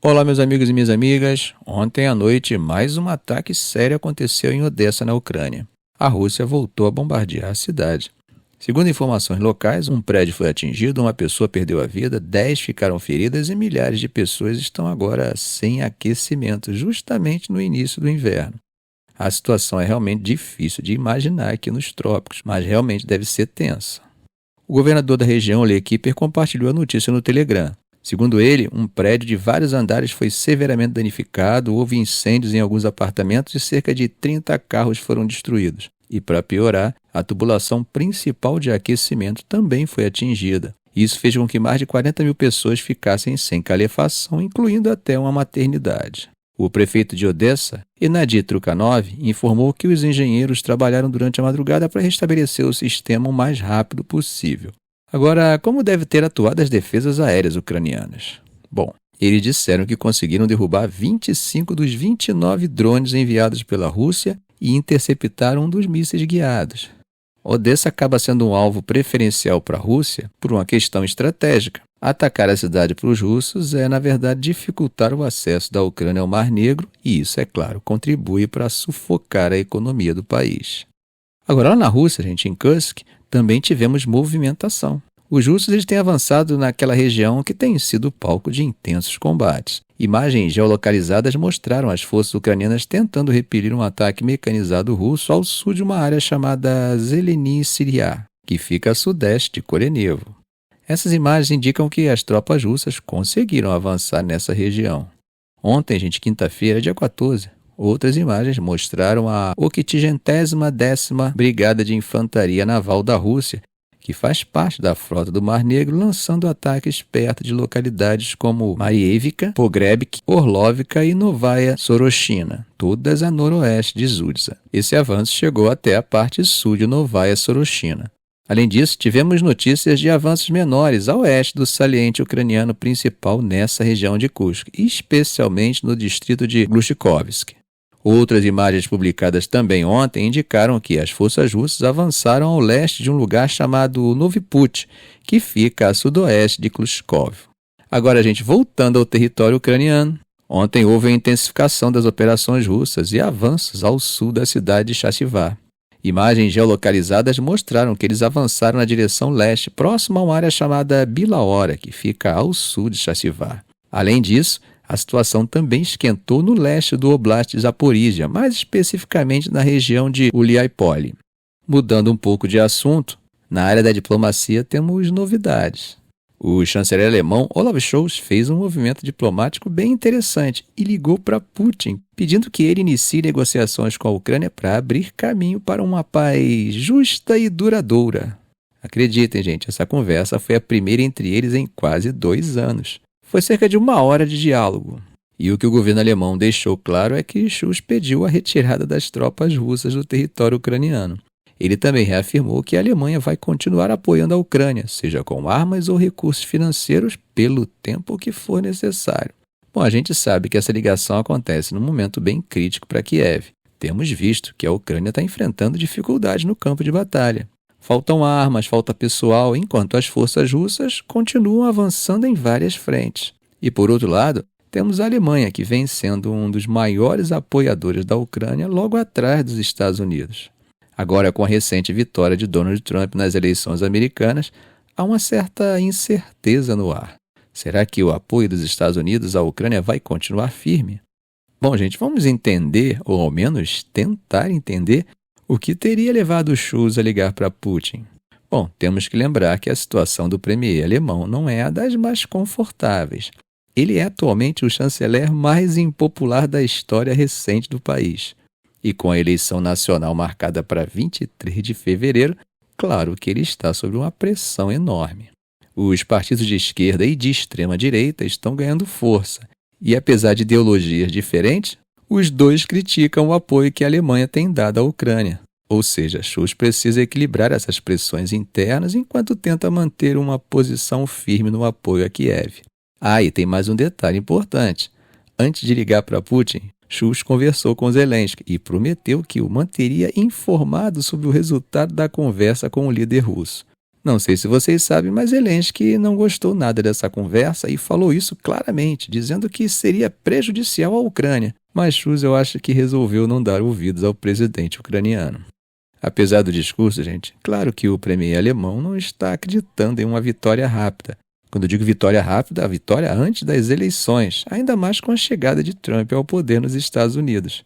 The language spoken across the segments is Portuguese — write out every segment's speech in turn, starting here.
Olá, meus amigos e minhas amigas. Ontem à noite, mais um ataque sério aconteceu em Odessa, na Ucrânia. A Rússia voltou a bombardear a cidade. Segundo informações locais, um prédio foi atingido, uma pessoa perdeu a vida, 10 ficaram feridas e milhares de pessoas estão agora sem aquecimento, justamente no início do inverno. A situação é realmente difícil de imaginar aqui nos trópicos, mas realmente deve ser tensa. O governador da região, Ole Kieper, compartilhou a notícia no Telegram. Segundo ele, um prédio de vários andares foi severamente danificado, houve incêndios em alguns apartamentos e cerca de 30 carros foram destruídos. E, para piorar, a tubulação principal de aquecimento também foi atingida. Isso fez com que mais de 40 mil pessoas ficassem sem calefação, incluindo até uma maternidade. O prefeito de Odessa, Hennady Trukhanov, informou que os engenheiros trabalharam durante a madrugada para restabelecer o sistema o mais rápido possível. Agora, como deve ter atuado as defesas aéreas ucranianas? Bom, eles disseram que conseguiram derrubar 25 dos 29 drones enviados pela Rússia e interceptaram um dos mísseis guiados. Odessa acaba sendo um alvo preferencial para a Rússia por uma questão estratégica. Atacar a cidade para os russos é, na verdade, dificultar o acesso da Ucrânia ao Mar Negro e isso, é claro, contribui para sufocar a economia do país. Agora, lá na Rússia, em Kursk, também tivemos movimentação. Os russos eles têm avançado naquela região que tem sido palco de intensos combates. Imagens geolocalizadas mostraram as forças ucranianas tentando repelir um ataque mecanizado russo ao sul de uma área chamada Zeleny Syria, que fica a sudeste de Korenevo. Essas imagens indicam que as tropas russas conseguiram avançar nessa região. Ontem, quinta-feira, dia 14, outras imagens mostraram a 80ª Brigada de Infantaria Naval da Rússia, que faz parte da frota do Mar Negro, lançando ataques perto de localidades como Marievka, Pogrebsk, Orlovka e Novaya Soroshina, todas a noroeste de Zudza. Esse avanço chegou até a parte sul de Novaya Soroshina. Além disso, tivemos notícias de avanços menores a oeste do saliente ucraniano principal nessa região de Kursk, especialmente no distrito de Glushkovsk. Outras imagens publicadas também ontem indicaram que as forças russas avançaram ao leste de um lugar chamado Noviput, que fica a sudoeste de Klushkov. Agora, voltando ao território ucraniano, ontem houve a intensificação das operações russas e avanços ao sul da cidade de Chasivar. Imagens geolocalizadas mostraram que eles avançaram na direção leste, próximo a uma área chamada Bilaora, que fica ao sul de Chasivar. Além disso, a situação também esquentou no leste do Oblast de Zaporizhia, mais especificamente na região de Uliápole. Mudando um pouco de assunto, na área da diplomacia temos novidades. O chanceler alemão Olaf Scholz fez um movimento diplomático bem interessante e ligou para Putin, pedindo que ele inicie negociações com a Ucrânia para abrir caminho para uma paz justa e duradoura. Acreditem, essa conversa foi a primeira entre eles em quase 2 anos. Foi cerca de 1 hora de diálogo. E o que o governo alemão deixou claro é que Scholz pediu a retirada das tropas russas do território ucraniano. Ele também reafirmou que a Alemanha vai continuar apoiando a Ucrânia, seja com armas ou recursos financeiros, pelo tempo que for necessário. Bom, a gente sabe que essa ligação acontece num momento bem crítico para Kiev. Temos visto que a Ucrânia está enfrentando dificuldades no campo de batalha. Faltam armas, falta pessoal, enquanto as forças russas continuam avançando em várias frentes. E, por outro lado, temos a Alemanha, que vem sendo um dos maiores apoiadores da Ucrânia, logo atrás dos Estados Unidos. Agora, com a recente vitória de Donald Trump nas eleições americanas, há uma certa incerteza no ar. Será que o apoio dos Estados Unidos à Ucrânia vai continuar firme? Bom, vamos entender, ou ao menos tentar entender, o que teria levado Scholz a ligar para Putin? Bom, temos que lembrar que a situação do premier alemão não é a das mais confortáveis. Ele é atualmente o chanceler mais impopular da história recente do país. E com a eleição nacional marcada para 23 de fevereiro, claro que ele está sob uma pressão enorme. Os partidos de esquerda e de extrema direita estão ganhando força. E apesar de ideologias diferentes, os dois criticam o apoio que a Alemanha tem dado à Ucrânia. Ou seja, Scholz precisa equilibrar essas pressões internas enquanto tenta manter uma posição firme no apoio a Kiev. E tem mais um detalhe importante. Antes de ligar para Putin, Scholz conversou com Zelensky e prometeu que o manteria informado sobre o resultado da conversa com o líder russo. Não sei se vocês sabem, mas Zelensky não gostou nada dessa conversa e falou isso claramente, dizendo que seria prejudicial à Ucrânia. Mas Schulz eu acho que resolveu não dar ouvidos ao presidente ucraniano. Apesar do discurso, gente, claro que o premier alemão não está acreditando em uma vitória rápida. Quando eu digo vitória rápida, a vitória antes das eleições, ainda mais com a chegada de Trump ao poder nos Estados Unidos.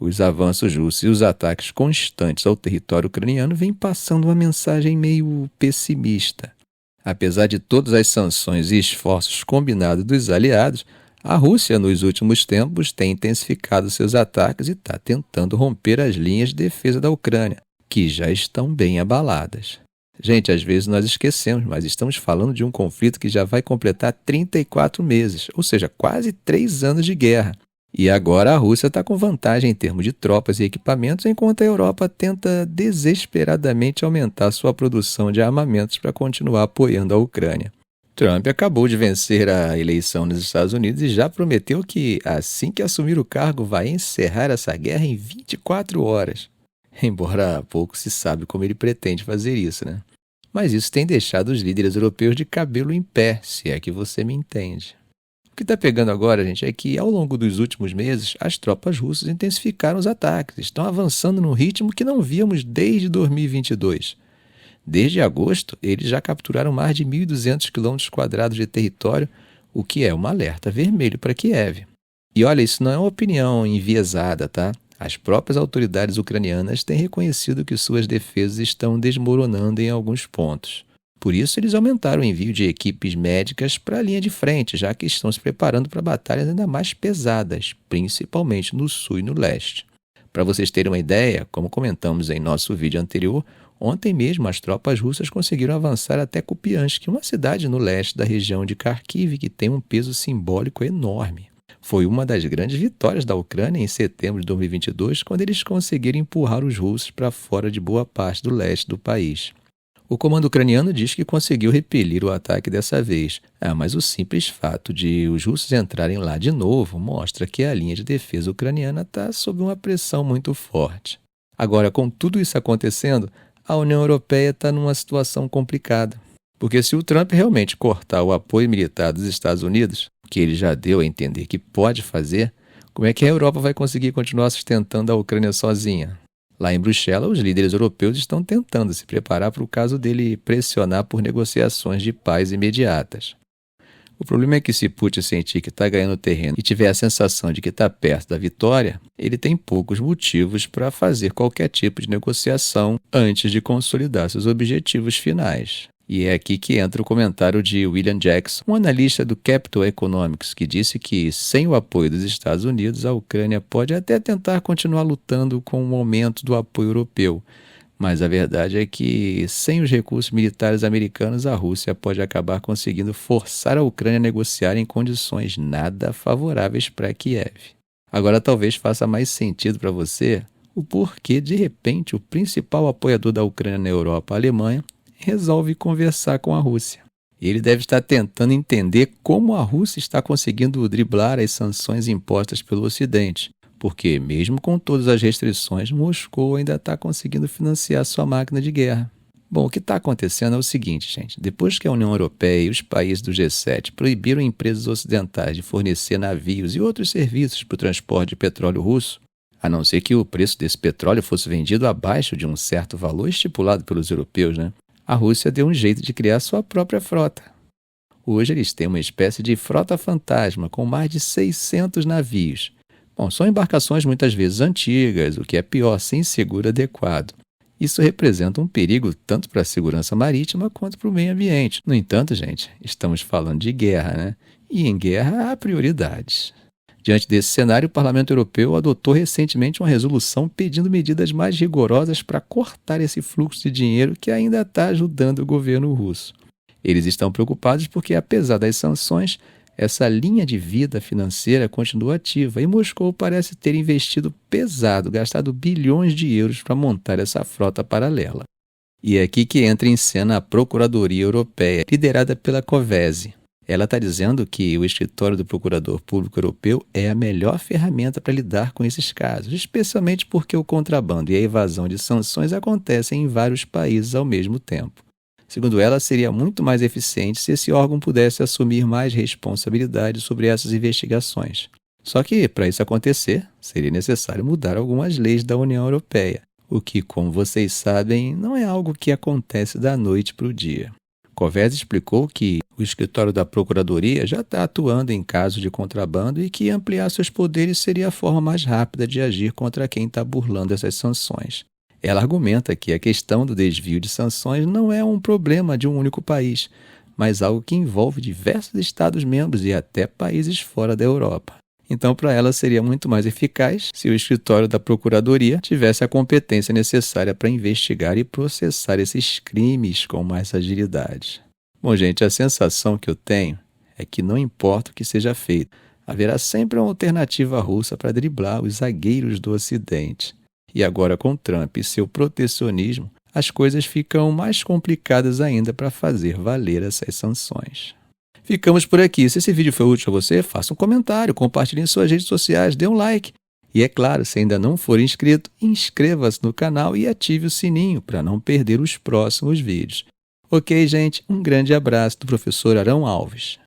Os avanços russos e os ataques constantes ao território ucraniano vêm passando uma mensagem meio pessimista. Apesar de todas as sanções e esforços combinados dos aliados, a Rússia, nos últimos tempos, tem intensificado seus ataques e está tentando romper as linhas de defesa da Ucrânia, que já estão bem abaladas. Gente, às vezes nós esquecemos, mas estamos falando de um conflito que já vai completar 34 meses, ou seja, quase 3 anos de guerra. E agora a Rússia está com vantagem em termos de tropas e equipamentos, enquanto a Europa tenta desesperadamente aumentar sua produção de armamentos para continuar apoiando a Ucrânia. Trump acabou de vencer a eleição nos Estados Unidos e já prometeu que, assim que assumir o cargo, vai encerrar essa guerra em 24 horas. Embora pouco se sabe como ele pretende fazer isso, né? Mas isso tem deixado os líderes europeus de cabelo em pé, se é que você me entende. O que está pegando agora, gente, é que ao longo dos últimos meses, as tropas russas intensificaram os ataques, estão avançando num ritmo que não víamos desde 2022. Desde agosto, eles já capturaram mais de 1.200 km² de território, o que é um alerta vermelho para Kiev. E olha, isso não é uma opinião enviesada, tá? As próprias autoridades ucranianas têm reconhecido que suas defesas estão desmoronando em alguns pontos. Por isso, eles aumentaram o envio de equipes médicas para a linha de frente, já que estão se preparando para batalhas ainda mais pesadas, principalmente no sul e no leste. Para vocês terem uma ideia, como comentamos em nosso vídeo anterior, ontem mesmo as tropas russas conseguiram avançar até Kupiansk, uma cidade no leste da região de Kharkiv que tem um peso simbólico enorme. Foi uma das grandes vitórias da Ucrânia em setembro de 2022, quando eles conseguiram empurrar os russos para fora de boa parte do leste do país. O comando ucraniano diz que conseguiu repelir o ataque dessa vez. Mas o simples fato de os russos entrarem lá de novo mostra que a linha de defesa ucraniana está sob uma pressão muito forte. Agora, com tudo isso acontecendo, a União Europeia está numa situação complicada. Porque se o Trump realmente cortar o apoio militar dos Estados Unidos, que ele já deu a entender que pode fazer, como é que a Europa vai conseguir continuar sustentando a Ucrânia sozinha? Lá em Bruxelas, os líderes europeus estão tentando se preparar para o caso dele pressionar por negociações de paz imediatas. O problema é que se Putin sentir que está ganhando terreno e tiver a sensação de que está perto da vitória, ele tem poucos motivos para fazer qualquer tipo de negociação antes de consolidar seus objetivos finais. E é aqui que entra o comentário de William Jackson, um analista do Capital Economics, que disse que, sem o apoio dos Estados Unidos, a Ucrânia pode até tentar continuar lutando com o aumento do apoio europeu. Mas a verdade é que, sem os recursos militares americanos, a Rússia pode acabar conseguindo forçar a Ucrânia a negociar em condições nada favoráveis para Kiev. Agora talvez faça mais sentido para você o porquê, de repente, o principal apoiador da Ucrânia na Europa, a Alemanha, resolve conversar com a Rússia. Ele deve estar tentando entender como a Rússia está conseguindo driblar as sanções impostas pelo Ocidente, porque, mesmo com todas as restrições, Moscou ainda está conseguindo financiar sua máquina de guerra. Bom, o que está acontecendo é o seguinte, gente. Depois que a União Europeia e os países do G7 proibiram empresas ocidentais de fornecer navios e outros serviços para o transporte de petróleo russo, a não ser que o preço desse petróleo fosse vendido abaixo de um certo valor estipulado pelos europeus, né? A Rússia deu um jeito de criar sua própria frota. Hoje eles têm uma espécie de frota fantasma com mais de 600 navios. Bom, são embarcações muitas vezes antigas, o que é pior, sem seguro adequado. Isso representa um perigo tanto para a segurança marítima quanto para o meio ambiente. No entanto, gente, estamos falando de guerra, né? E em guerra há prioridades. Diante desse cenário, o Parlamento Europeu adotou recentemente uma resolução pedindo medidas mais rigorosas para cortar esse fluxo de dinheiro que ainda está ajudando o governo russo. Eles estão preocupados porque, apesar das sanções, essa linha de vida financeira continua ativa e Moscou parece ter investido pesado, gastado bilhões de euros para montar essa frota paralela. E é aqui que entra em cena a Procuradoria Europeia, liderada pela Kövesi. Ela está dizendo que o escritório do Procurador Público Europeu é a melhor ferramenta para lidar com esses casos, especialmente porque o contrabando e a evasão de sanções acontecem em vários países ao mesmo tempo. Segundo ela, seria muito mais eficiente se esse órgão pudesse assumir mais responsabilidade sobre essas investigações. Só que, para isso acontecer, seria necessário mudar algumas leis da União Europeia, o que, como vocês sabem, não é algo que acontece da noite para o dia. Covese explicou que o escritório da Procuradoria já está atuando em casos de contrabando e que ampliar seus poderes seria a forma mais rápida de agir contra quem está burlando essas sanções. Ela argumenta que a questão do desvio de sanções não é um problema de um único país, mas algo que envolve diversos Estados-membros e até países fora da Europa. Então, para ela, seria muito mais eficaz se o escritório da Procuradoria tivesse a competência necessária para investigar e processar esses crimes com mais agilidade. Bom, gente, a sensação que eu tenho é que não importa o que seja feito, haverá sempre uma alternativa russa para driblar os zagueiros do Ocidente. E agora, com Trump e seu protecionismo, as coisas ficam mais complicadas ainda para fazer valer essas sanções. Ficamos por aqui. Se esse vídeo foi útil a você, faça um comentário, compartilhe em suas redes sociais, dê um like. E é claro, se ainda não for inscrito, inscreva-se no canal e ative o sininho para não perder os próximos vídeos. Ok, gente? Um grande abraço do professor Arão Alves.